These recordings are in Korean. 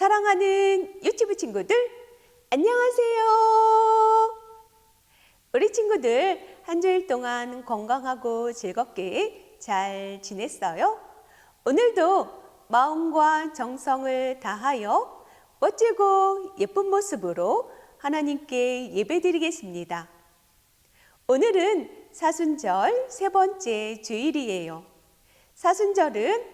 사랑하는 유치부 친구들, 안녕하세요. 우리 친구들 한 주일 동안 건강하고 즐겁게 잘 지냈어요? 오늘도 마음과 정성을 다하여 멋지고 예쁜 모습으로 하나님께 예배드리겠습니다. 오늘은 사순절 세 번째 주일이에요. 사순절은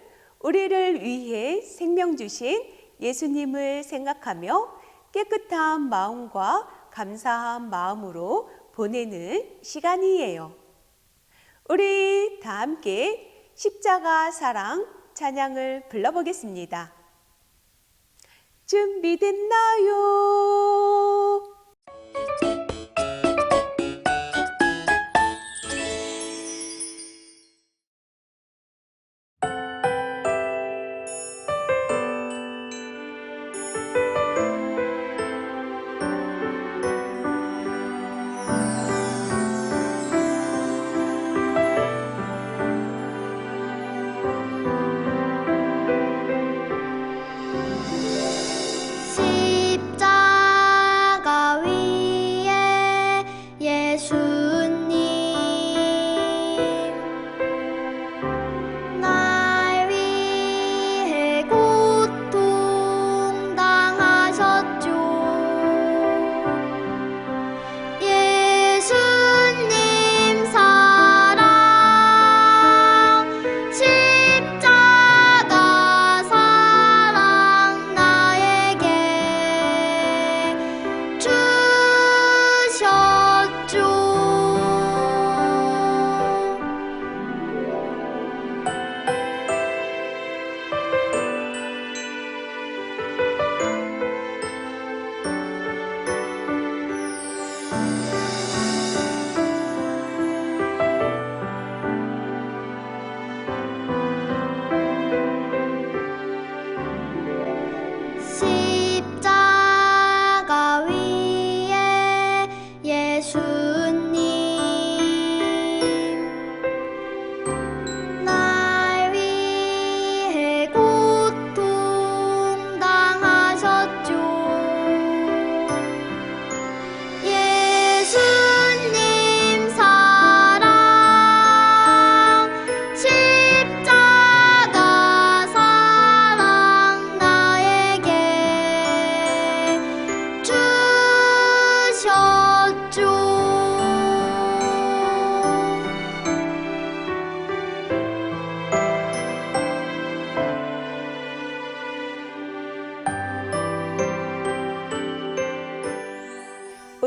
우리를 위해 생명 주신 예수님을 생각하며 깨끗한 마음과 감사한 마음으로 보내는 시간이에요. 우리 다 함께 십자가 사랑 찬양을 불러보겠습니다. 준비됐나요?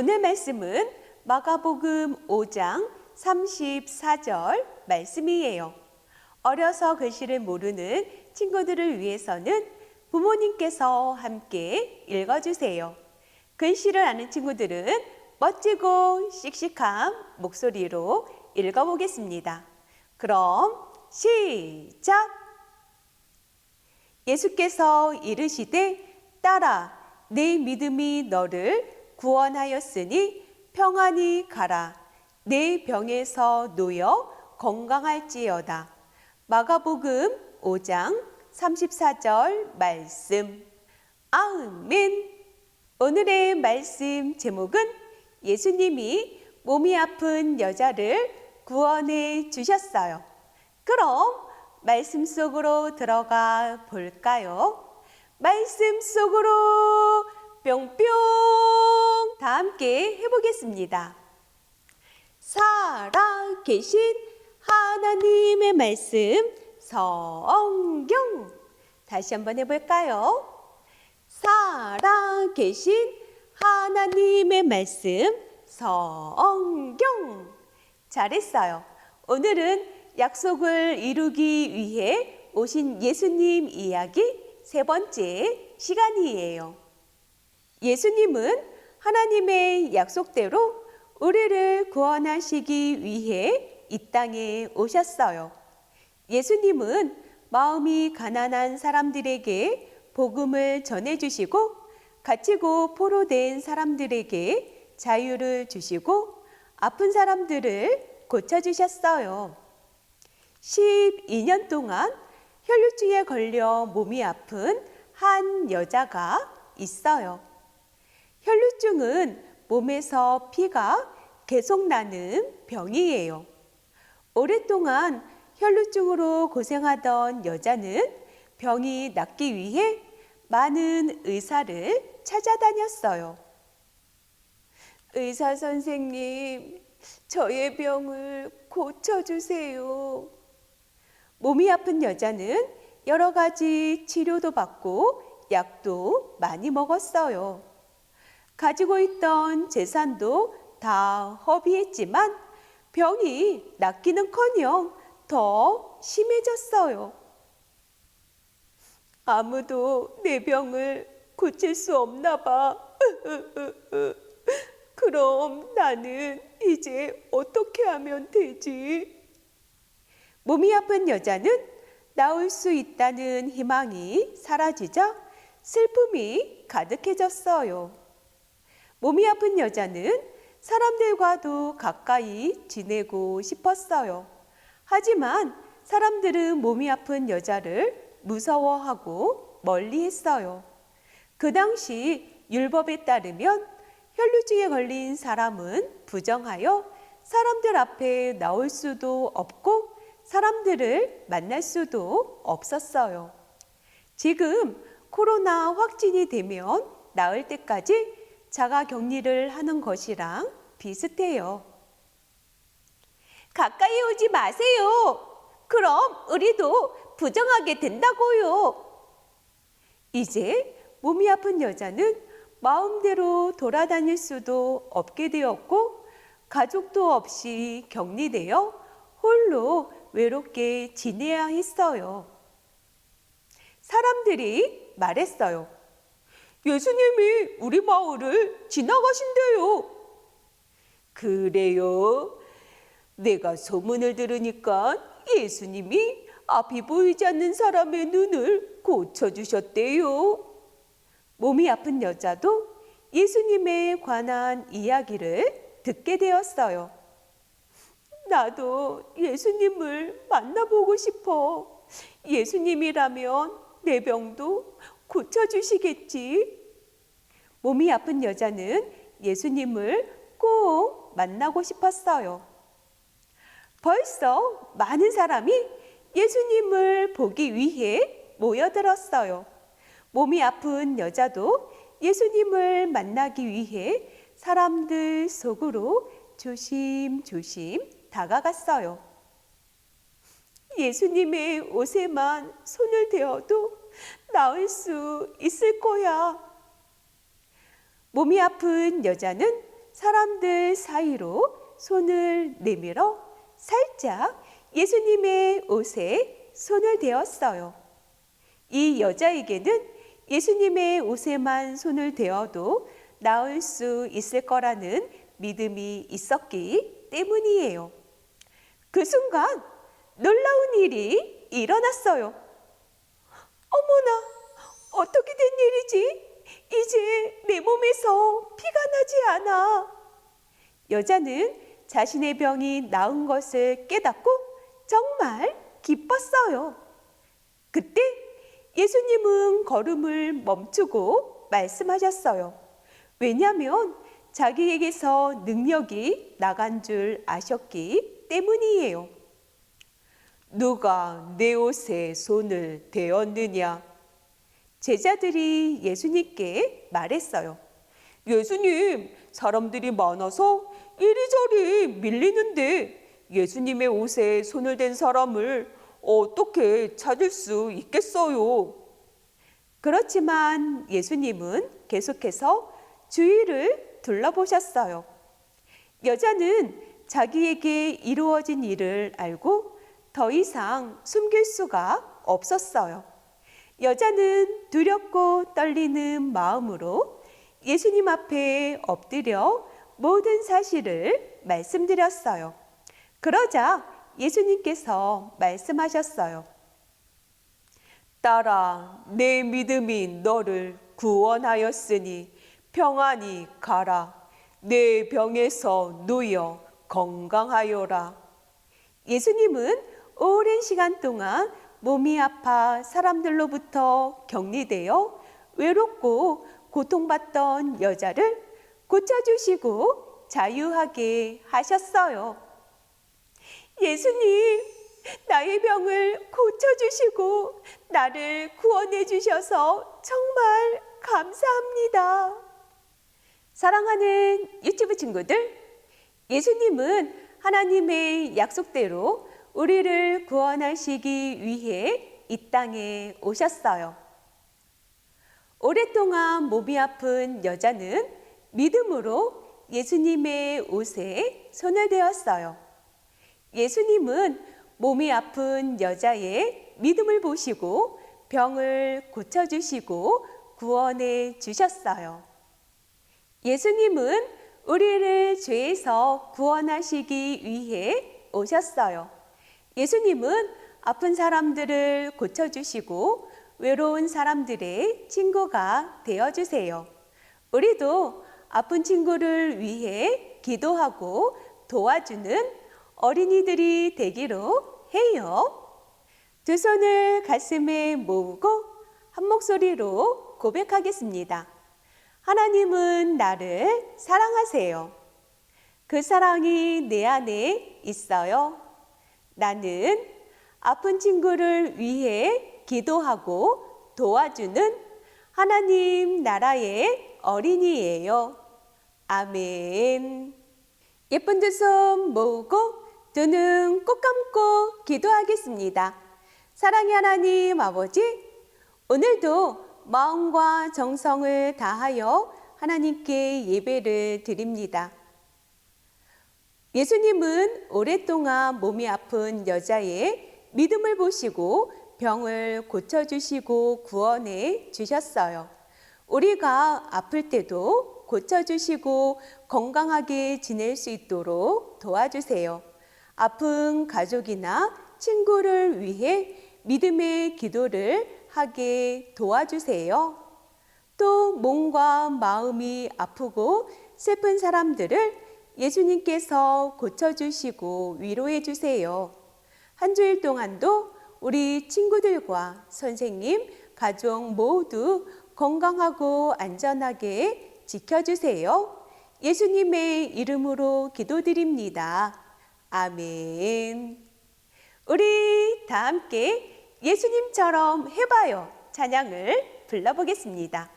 오늘 말씀은 마가복음 5장 34절 말씀이에요. 어려서 글씨를 모르는 친구들을 위해서는 부모님께서 함께 읽어주세요. 글씨를 아는 친구들은 멋지고 씩씩한 목소리로 읽어보겠습니다. 그럼 시작! 예수께서 이르시되 딸아 내 믿음이 너를 구원하였으니 평안히 가라. 내 병에서 놓여 건강할지어다. 마가복음 5장 34절 말씀. 아멘. 오늘의 말씀 제목은 예수님이 몸이 아픈 여자를 구원해 주셨어요. 그럼 말씀 속으로 들어가 볼까요? 말씀 속으로 뿅뿅! 다 함께 해보겠습니다. 살아계신 하나님의 말씀 성경. 다시 한번 해볼까요? 살아계신 하나님의 말씀 성경. 잘했어요. 오늘은 약속을 이루기 위해 오신 예수님 이야기 세 번째 시간이에요. 예수님은 하나님의 약속대로 우리를 구원하시기 위해 이 땅에 오셨어요. 예수님은 마음이 가난한 사람들에게 복음을 전해주시고 갇히고 포로된 사람들에게 자유를 주시고 아픈 사람들을 고쳐주셨어요. 12년 동안 혈루증에 걸려 몸이 아픈 한 여자가 있어요. 혈루증은 몸에서 피가 계속 나는 병이에요. 오랫동안 혈루증으로 고생하던 여자는 병이 낫기 위해 많은 의사를 찾아다녔어요. 의사 선생님, 저의 병을 고쳐주세요. 몸이 아픈 여자는 여러 가지 치료도 받고 약도 많이 먹었어요. 가지고 있던 재산도 다 허비했지만 병이 낫기는커녕 더 심해졌어요. 아무도 내 병을 고칠 수 없나 봐. 그럼 나는 이제 어떻게 하면 되지? 몸이 아픈 여자는 나을 수 있다는 희망이 사라지자 슬픔이 가득해졌어요. 몸이 아픈 여자는 사람들과도 가까이 지내고 싶었어요. 하지만 사람들은 몸이 아픈 여자를 무서워하고 멀리했어요. 그 당시 율법에 따르면 혈루증에 걸린 사람은 부정하여 사람들 앞에 나올 수도 없고 사람들을 만날 수도 없었어요. 지금 코로나 확진이 되면 나을 때까지 자가 격리를 하는 것이랑 비슷해요. 가까이 오지 마세요. 그럼 우리도 부정하게 된다고요. 이제 몸이 아픈 여자는 마음대로 돌아다닐 수도 없게 되었고 가족도 없이 격리되어 홀로 외롭게 지내야 했어요. 사람들이 말했어요. 예수님이 우리 마을을 지나가신대요. 그래요? 내가 소문을 들으니까 예수님이 앞이 보이지 않는 사람의 눈을 고쳐주셨대요. 몸이 아픈 여자도 예수님에 관한 이야기를 듣게 되었어요. 나도 예수님을 만나보고 싶어. 예수님이라면 내 병도 고쳐주시겠지. 몸이 아픈 여자는 예수님을 꼭 만나고 싶었어요. 벌써 많은 사람이 예수님을 보기 위해 모여들었어요. 몸이 아픈 여자도 예수님을 만나기 위해 사람들 속으로 조심조심 다가갔어요. 예수님의 옷에만 손을 대어도 나을 수 있을 거야. 몸이 아픈 여자는 사람들 사이로 손을 내밀어 살짝 예수님의 옷에 손을 대었어요. 이 여자에게는 예수님의 옷에만 손을 대어도 나을 수 있을 거라는 믿음이 있었기 때문이에요. 그 순간 놀라운 일이 일어났어요. 어머나, 어떻게 된 일이지? 이제 내 몸에서 피가 나지 않아. 여자는 자신의 병이 나은 것을 깨닫고 정말 기뻤어요. 그때 예수님은 걸음을 멈추고 말씀하셨어요. 왜냐하면 자기에게서 능력이 나간 줄 아셨기 때문이에요. 누가 내 옷에 손을 대었느냐? 제자들이 예수님께 말했어요. 예수님, 사람들이 많아서 이리저리 밀리는데 예수님의 옷에 손을 댄 사람을 어떻게 찾을 수 있겠어요? 그렇지만 예수님은 계속해서 주위를 둘러보셨어요. 여자는 자기에게 이루어진 일을 알고 더 이상 숨길 수가 없었어요. 여자는 두렵고 떨리는 마음으로 예수님 앞에 엎드려 모든 사실을 말씀드렸어요. 그러자 예수님께서 말씀하셨어요. 딸아, 내 믿음이 너를 구원하였으니 평안히 가라. 내 병에서 누여 건강하여라. 예수님은 오랜 시간 동안 몸이 아파 사람들로부터 격리되어 외롭고 고통받던 여자를 고쳐주시고 자유하게 하셨어요. 예수님, 나의 병을 고쳐주시고 나를 구원해 주셔서 정말 감사합니다. 사랑하는 유튜브 친구들, 예수님은 하나님의 약속대로 우리를 구원하시기 위해 이 땅에 오셨어요. 오랫동안 몸이 아픈 여자는 믿음으로 예수님의 옷에 손을 대었어요. 예수님은 몸이 아픈 여자의 믿음을 보시고 병을 고쳐주시고 구원해 주셨어요. 예수님은 우리를 죄에서 구원하시기 위해 오셨어요. 예수님은 아픈 사람들을 고쳐주시고 외로운 사람들의 친구가 되어주세요. 우리도 아픈 친구를 위해 기도하고 도와주는 어린이들이 되기로 해요. 두 손을 가슴에 모으고 한 목소리로 고백하겠습니다. 하나님은 나를 사랑하세요. 그 사랑이 내 안에 있어요. 나는 아픈 친구를 위해 기도하고 도와주는 하나님 나라의 어린이예요. 아멘. 예쁜 두 손 모으고 두 눈 꼭 감고 기도하겠습니다. 사랑의 하나님 아버지, 오늘도 마음과 정성을 다하여 하나님께 예배를 드립니다. 예수님은 오랫동안 몸이 아픈 여자의 믿음을 보시고 병을 고쳐주시고 구원해 주셨어요. 우리가 아플 때도 고쳐주시고 건강하게 지낼 수 있도록 도와주세요. 아픈 가족이나 친구를 위해 믿음의 기도를 하게 도와주세요. 또 몸과 마음이 아프고 슬픈 사람들을 예수님께서 고쳐주시고 위로해 주세요. 한 주일 동안도 우리 친구들과 선생님, 가족 모두 건강하고 안전하게 지켜주세요. 예수님의 이름으로 기도드립니다. 아멘. 우리 다 함께 예수님처럼 해봐요 찬양을 불러보겠습니다.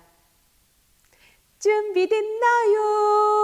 준비됐나요?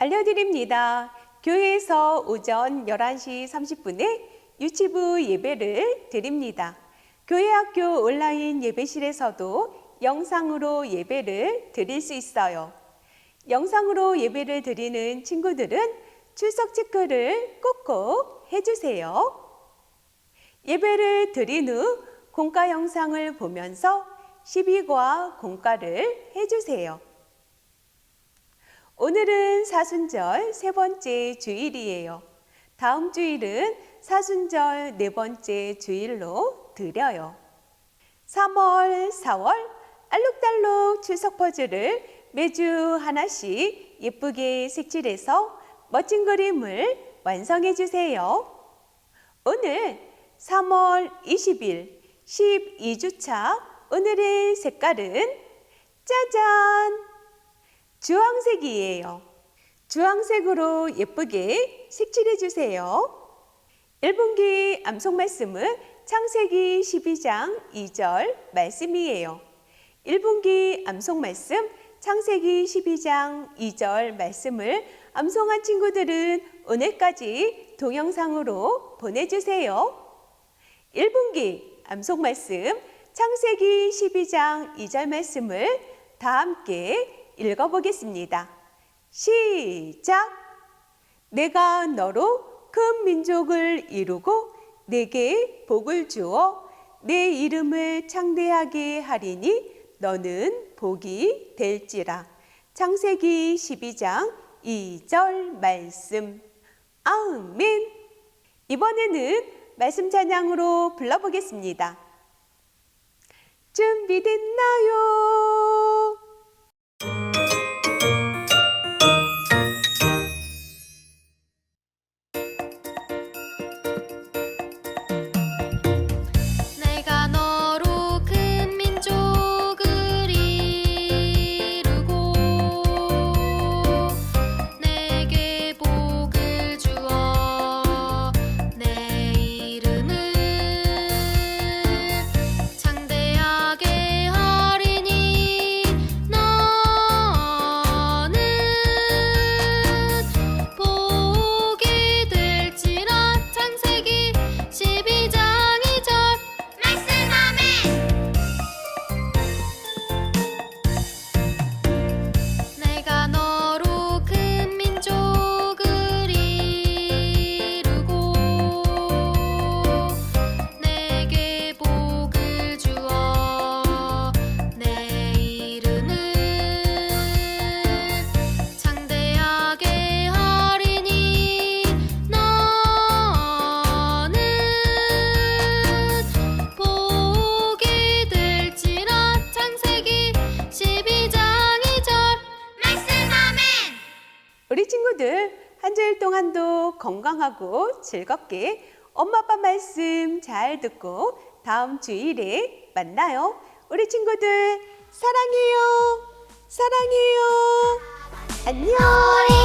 알려드립니다. 교회에서 오전 11시 30분에 유치부 예배를 드립니다. 교회학교 온라인 예배실에서도 영상으로 예배를 드릴 수 있어요. 영상으로 예배를 드리는 친구들은 출석 체크를 꼭꼭 해주세요. 예배를 드린 후 공과 영상을 보면서 12과 공과를 해주세요. 오늘은 사순절 세 번째 주일이에요. 다음 주일은 사순절 네 번째 주일로 드려요. 3월, 4월 알록달록 출석 퍼즐을 매주 하나씩 예쁘게 색칠해서 멋진 그림을 완성해 주세요. 오늘 3월 20일 12주차 오늘의 색깔은 짜잔! 주황색이에요. 주황색으로 예쁘게 색칠해 주세요. 1분기 암송 말씀은 창세기 12장 2절 말씀이에요. 1분기 암송 말씀 창세기 12장 2절 말씀을 암송한 친구들은 오늘까지 동영상으로 보내주세요. 1분기 암송 말씀 창세기 12장 2절 말씀을 다 함께 읽어보겠습니다. 시작! 내가 너로 큰 민족을 이루고 내게 복을 주어 내 이름을 창대하게 하리니 너는 복이 될지라. 창세기 12장 2절 말씀. 아멘. 이번에는 말씀 찬양으로 불러보겠습니다. 준비됐나요? 우리 친구들 한 주일 동안도 건강하고 즐겁게 엄마 아빠 말씀 잘 듣고 다음 주일에 만나요. 우리 친구들 사랑해요. 사랑해요. 안녕.